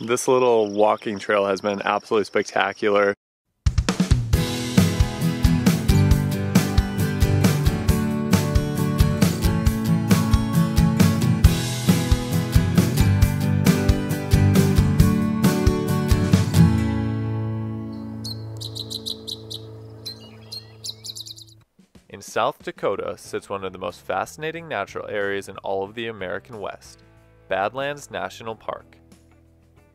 This little walking trail has been absolutely spectacular. In South Dakota sits one of the most fascinating natural areas in all of the American West, Badlands National Park.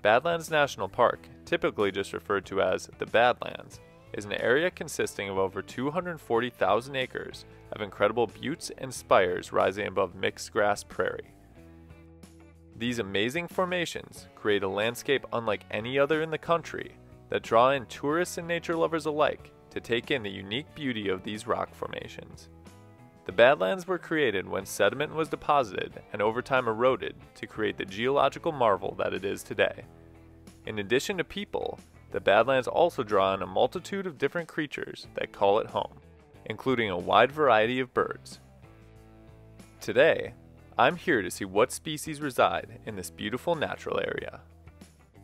Badlands National Park, typically just referred to as the Badlands, is an area consisting of over 240,000 acres of incredible buttes and spires rising above mixed grass prairie. These amazing formations create a landscape unlike any other in the country that draw in tourists and nature lovers alike to take in the unique beauty of these rock formations. The Badlands were created when sediment was deposited and over time eroded to create the geological marvel that it is today. In addition to people, the Badlands also draw in a multitude of different creatures that call it home, including a wide variety of birds. Today, I'm here to see what species reside in this beautiful natural area.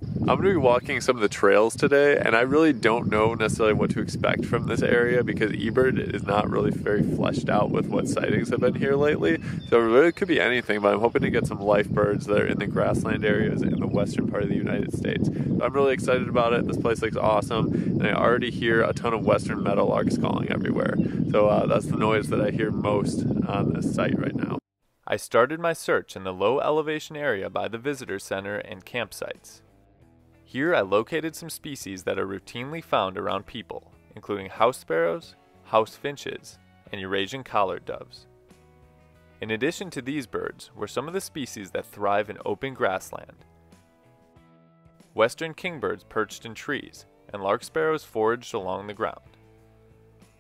I'm going to be walking some of the trails today, and I really don't know necessarily what to expect from this area because eBird is not really very fleshed out with what sightings have been here lately. So it really could be anything, but I'm hoping to get some life birds that are in the grassland areas in the western part of the United States. So I'm really excited about it. This place looks awesome, and I already hear a ton of western meadowlarks calling everywhere. So that's the noise that I hear most on this site right now. I started my search in the low elevation area by the visitor center and campsites. Here I located some species that are routinely found around people, including house sparrows, house finches, and Eurasian collared doves. In addition to these birds were some of the species that thrive in open grassland. Western kingbirds perched in trees, and lark sparrows foraged along the ground.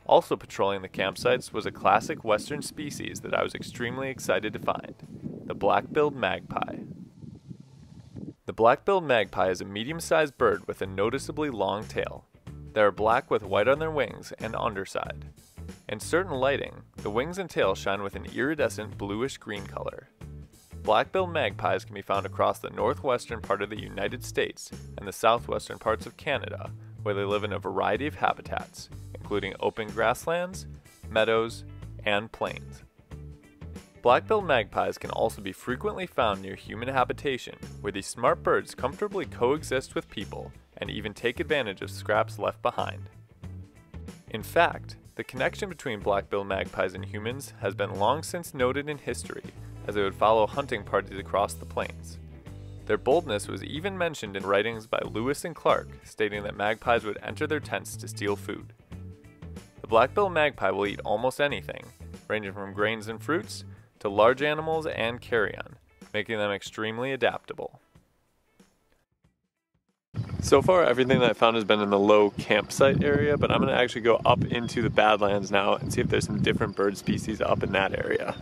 Also patrolling the campsites was a classic western species that I was extremely excited to find, the black-billed magpie. The black-billed magpie is a medium-sized bird with a noticeably long tail. They are black with white on their wings and underside. In certain lighting, the wings and tail shine with an iridescent bluish-green color. Black-billed magpies can be found across the northwestern part of the United States and the southwestern parts of Canada, where they live in a variety of habitats, including open grasslands, meadows, and plains. Black-billed magpies can also be frequently found near human habitation, where these smart birds comfortably coexist with people and even take advantage of scraps left behind. In fact, the connection between black-billed magpies and humans has been long since noted in history, as they would follow hunting parties across the plains. Their boldness was even mentioned in writings by Lewis and Clark, stating that magpies would enter their tents to steal food. The black-billed magpie will eat almost anything, ranging from grains and fruits to large animals and carrion, making them extremely adaptable. So far, everything that I found has been in the low campsite area, but I'm going to actually go up into the Badlands now and see if there's some different bird species up in that area.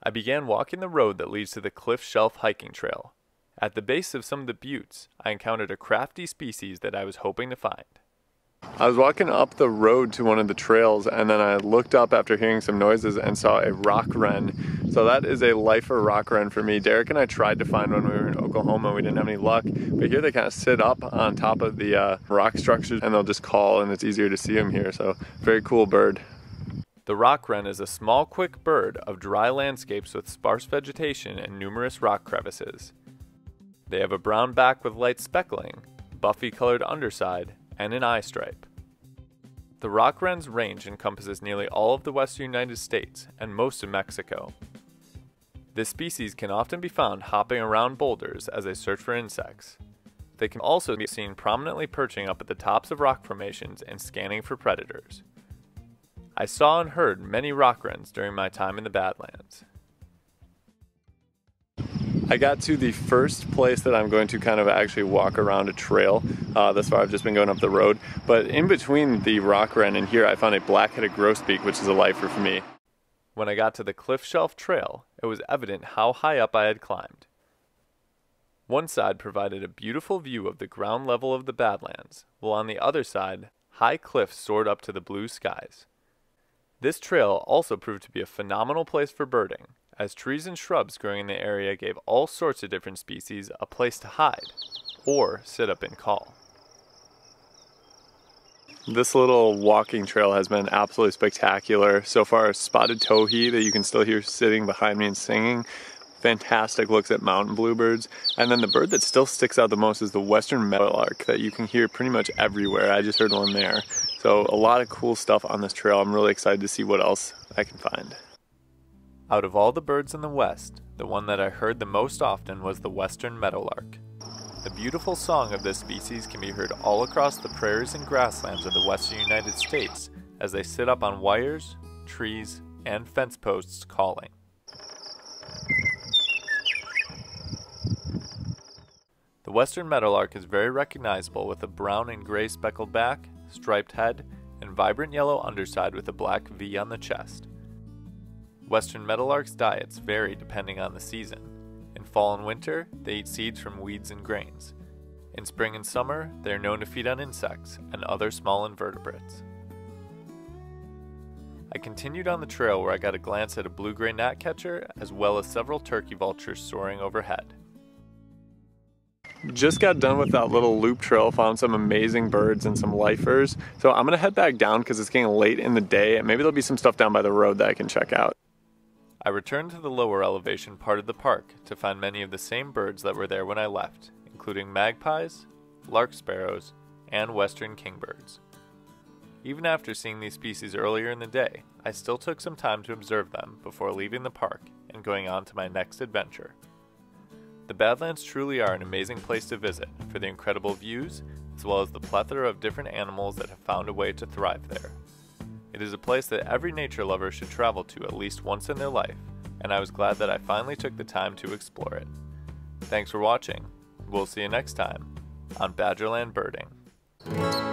I began walking the road that leads to the Cliff Shelf hiking trail. At the base of some of the buttes, I encountered a crafty species that I was hoping to find. I was walking up the road to one of the trails, and then I looked up after hearing some noises and saw a rock wren. So that is a lifer rock wren for me. Derek and I tried to find one when we were in Oklahoma. We didn't have any luck, but here they kind of sit up on top of the rock structures, and they'll just call, and it's easier to see them here. So very cool bird. The rock wren is a small, quick bird of dry landscapes with sparse vegetation and numerous rock crevices. They have a brown back with light speckling, buffy-colored underside, and an eye stripe. The rock wren's range encompasses nearly all of the western United States and most of Mexico. This species can often be found hopping around boulders as they search for insects. They can also be seen prominently perching up at the tops of rock formations and scanning for predators. I saw and heard many rock wrens during my time in the Badlands. I got to the first place that I'm going to kind of actually walk around a trail. Thus far I've just been going up the road, but in between the rock wren and here I found a black-headed grosbeak, which is a lifer for me. When I got to the Cliff Shelf Trail, it was evident how high up I had climbed. One side provided a beautiful view of the ground level of the Badlands, while on the other side, high cliffs soared up to the blue skies. This trail also proved to be a phenomenal place for birding, as trees and shrubs growing in the area gave all sorts of different species a place to hide, or sit up and call. This little walking trail has been absolutely spectacular. So far, spotted towhee that you can still hear sitting behind me and singing. Fantastic looks at mountain bluebirds. And then the bird that still sticks out the most is the western meadowlark that you can hear pretty much everywhere. I just heard one there. So a lot of cool stuff on this trail. I'm really excited to see what else I can find. Out of all the birds in the west, the one that I heard the most often was the western meadowlark. The beautiful song of this species can be heard all across the prairies and grasslands of the western United States as they sit up on wires, trees, and fence posts calling. The western meadowlark is very recognizable with a brown and gray speckled back, striped head, and vibrant yellow underside with a black V on the chest. Western meadowlarks' diets vary depending on the season. In fall and winter, they eat seeds from weeds and grains. In spring and summer, they are known to feed on insects and other small invertebrates. I continued on the trail where I got a glance at a blue-gray gnatcatcher as well as several turkey vultures soaring overhead. Just got done with that little loop trail, found some amazing birds and some lifers. So I'm gonna head back down because it's getting late in the day and maybe there'll be some stuff down by the road that I can check out. I returned to the lower elevation part of the park to find many of the same birds that were there when I left, including magpies, lark sparrows, and western kingbirds. Even after seeing these species earlier in the day, I still took some time to observe them before leaving the park and going on to my next adventure. The Badlands truly are an amazing place to visit for the incredible views, as well as the plethora of different animals that have found a way to thrive there. It is a place that every nature lover should travel to at least once in their life, and I was glad that I finally took the time to explore it. Thanks for watching. We'll see you next time on Badgerland Birding.